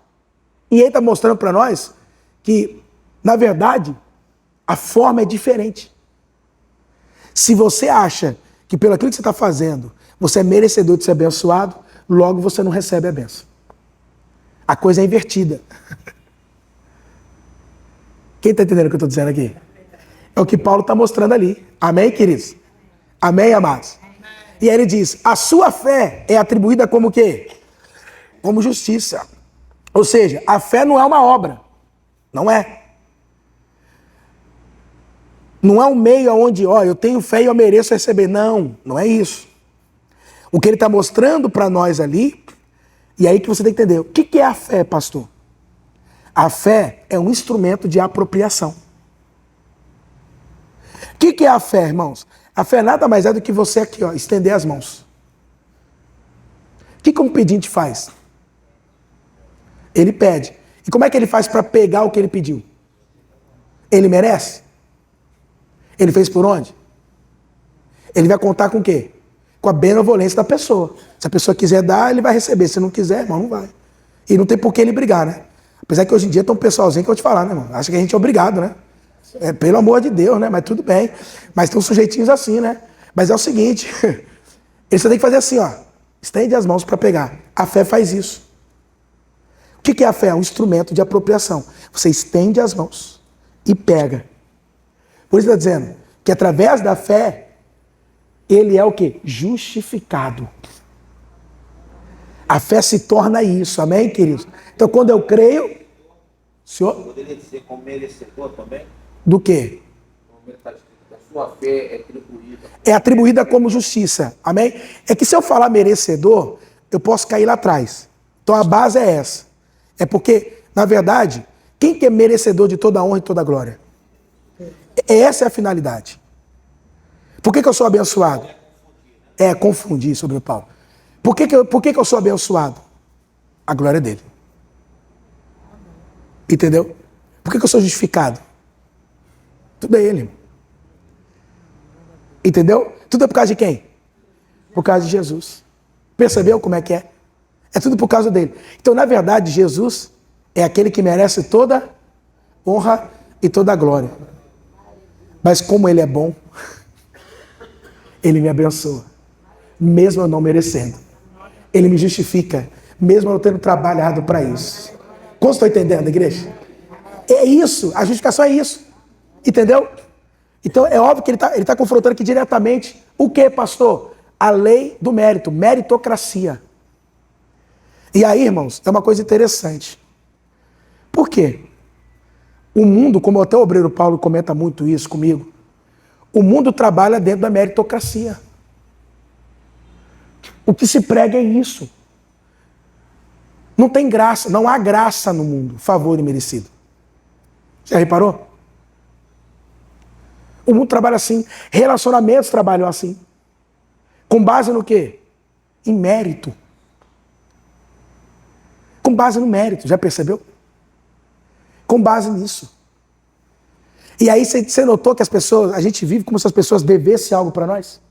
E ele está mostrando para nós que, na verdade, a forma é diferente. Se você acha que pelo aquilo que você está fazendo, você é merecedor de ser abençoado, logo você não recebe a bênção. A coisa é invertida. Quem está entendendo o que eu estou dizendo aqui? É o que Paulo está mostrando ali. Amém, queridos? Amém, amados? E aí ele diz, a sua fé é atribuída como o quê? Como justiça. Ou seja, a fé não é uma obra. Não é. Não é um meio onde, eu tenho fé e eu mereço receber. Não, não é isso. O que ele está mostrando para nós ali, e aí que você tem que entender. O que é a fé, pastor? A fé é um instrumento de apropriação. O que é a fé, irmãos? A fé nada mais é do que você aqui, estender as mãos. O que um pedinte faz? Ele pede. E como é que ele faz para pegar o que ele pediu? Ele merece? Ele fez por onde? Ele vai contar com o quê? Com a benevolência da pessoa. Se a pessoa quiser dar, ele vai receber. Se não quiser, irmão, não vai. E não tem por que ele brigar, né? Apesar que hoje em dia tem um pessoalzinho que eu vou te falar, né, irmão? Acha que a gente é obrigado, né? É pelo amor de Deus, né? Mas tudo bem. Mas tem uns sujeitinhos assim, né? Mas é o seguinte, ele só tem que fazer assim, estende as mãos para pegar. A fé faz isso. O que é a fé? É um instrumento de apropriação. Você estende as mãos e pega. Por isso está dizendo que através da fé, ele é o quê? Justificado. A fé se torna isso, amém, queridos? Então, quando eu creio, Senhor... Poderia dizer como merecedor também? Do quê? A sua fé é atribuída. É atribuída como justiça, amém? É que se eu falar merecedor, eu posso cair lá atrás. Então, a base é essa. É porque, na verdade, quem que é merecedor de toda a honra e toda a glória? Essa é a finalidade. Por que eu sou abençoado? Confundir sobre o Paulo. Por que eu sou abençoado? A glória dele. Entendeu? Por que eu sou justificado? Tudo é ele. Entendeu? Tudo é por causa de quem? Por causa de Jesus. Percebeu como é que é? É tudo por causa dele. Então, na verdade, Jesus é aquele que merece toda honra e toda glória. Mas como ele é bom, ele me abençoa, mesmo eu não merecendo. Ele me justifica, mesmo eu não tendo trabalhado para isso. Como estão entendendo, igreja? É isso, a justificação é isso. Entendeu? Então é óbvio que ele tá confrontando aqui diretamente o que, pastor? A lei do mérito, meritocracia. E aí, irmãos, é uma coisa interessante. Por quê? O mundo, como até o obreiro Paulo comenta muito isso comigo, o mundo trabalha dentro da meritocracia. O que se prega é isso. Não tem graça, não há graça no mundo, favor imerecido. Já reparou? O mundo trabalha assim, relacionamentos trabalham assim. Com base no quê? Em mérito. Com base no mérito, já percebeu? Com base nisso. E aí você notou que a gente vive como se as pessoas devessem algo para nós?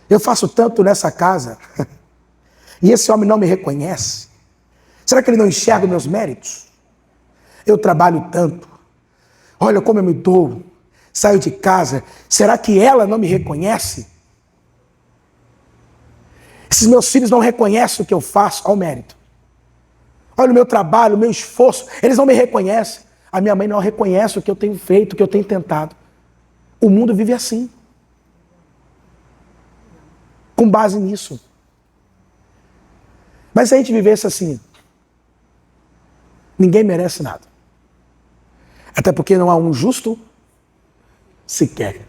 Eu faço tanto nessa casa, e esse homem não me reconhece. Será que ele não enxerga os meus méritos? Eu trabalho tanto. Olha como eu me dou. Saio de casa. Será que ela não me reconhece? Esses meus filhos não reconhecem o que eu faço ao mérito. Olha o meu trabalho, o meu esforço. Eles não me reconhecem. A minha mãe não reconhece o que eu tenho feito, o que eu tenho tentado. O mundo vive assim. Com base nisso. Mas se a gente vivesse assim, ninguém merece nada. Até porque não há um justo sequer.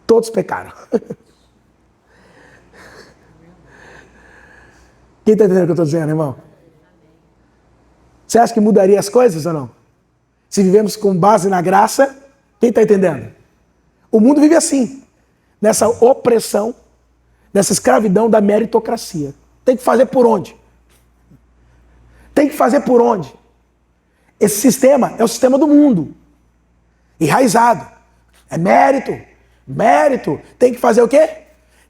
Todos pecaram. Quem está entendendo o que eu estou dizendo, irmão? Você acha que mudaria as coisas ou não? Se vivemos com base na graça, quem está entendendo? O mundo vive assim, nessa opressão, nessa escravidão da meritocracia. Tem que fazer por onde? Tem que fazer por onde? Esse sistema é o sistema do mundo. Enraizado. É mérito. Mérito. Tem que fazer o quê?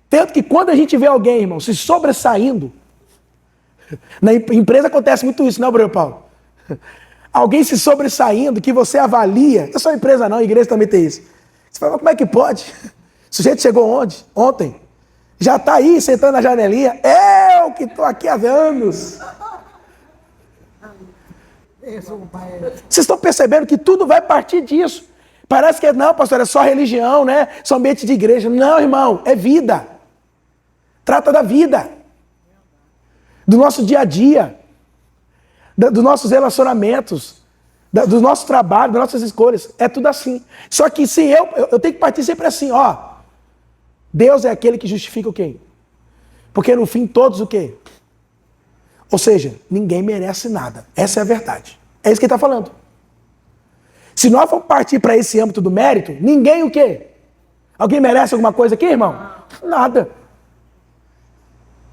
Tanto que quando a gente vê alguém, irmão, se sobressaindo, na empresa acontece muito isso, não, Bruno Paulo? Alguém se sobressaindo, que você avalia, não é só empresa não, a igreja também tem isso. Você fala, como é que pode? O sujeito chegou onde? Ontem. Já está aí, sentando na janelinha. Eu que estou aqui há anos. Vocês estão percebendo que tudo vai partir disso. Parece que não, pastor, é só religião, né? Só ambiente de igreja. Não, irmão, é vida. Trata da vida. Do nosso dia a dia. Dos nossos relacionamentos. Do nosso trabalho, das nossas escolhas. É tudo assim. Só que se eu tenho que partir sempre assim, ó. Deus é aquele que justifica o quê? Porque no fim todos o quê? Ou seja, ninguém merece nada. Essa é a verdade. É isso que ele está falando. Se nós formos partir para esse âmbito do mérito, ninguém o quê? Alguém merece alguma coisa aqui, irmão? Nada.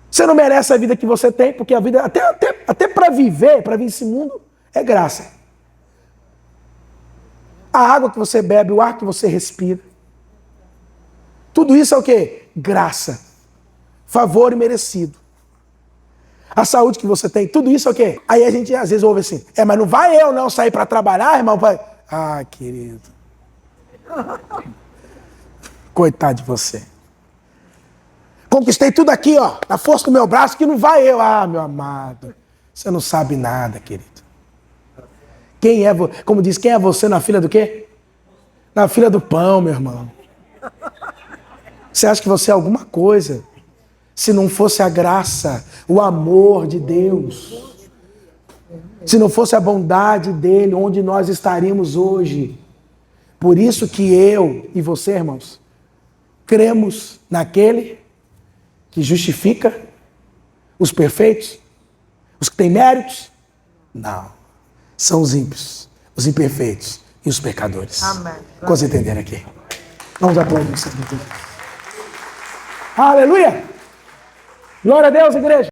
Você não merece a vida que você tem, porque a vida, até para viver, para vir esse mundo, é graça. A água que você bebe, o ar que você respira. Tudo isso é o quê? Graça. Favor imerecido. A saúde que você tem, tudo isso é o quê? Aí a gente às vezes ouve assim, mas não vai eu não sair para trabalhar, irmão? Ah, querido. Coitado de você. Conquistei tudo aqui, ó, na força do meu braço, que não vai eu. Ah, meu amado, você não sabe nada, querido. Como diz, quem é você na fila do quê? Na fila do pão, meu irmão. Você acha que você é alguma coisa? Se não fosse a graça, o amor de Deus, se não fosse a bondade dele, onde nós estaríamos hoje? Por isso que eu e você, irmãos, cremos naquele que justifica os perfeitos, os que têm méritos? Não, são os ímpios, os imperfeitos e os pecadores. Amém. Quantos entenderam aqui? Vamos aplaudir o Senhor. Aleluia! Glória a Deus, igreja!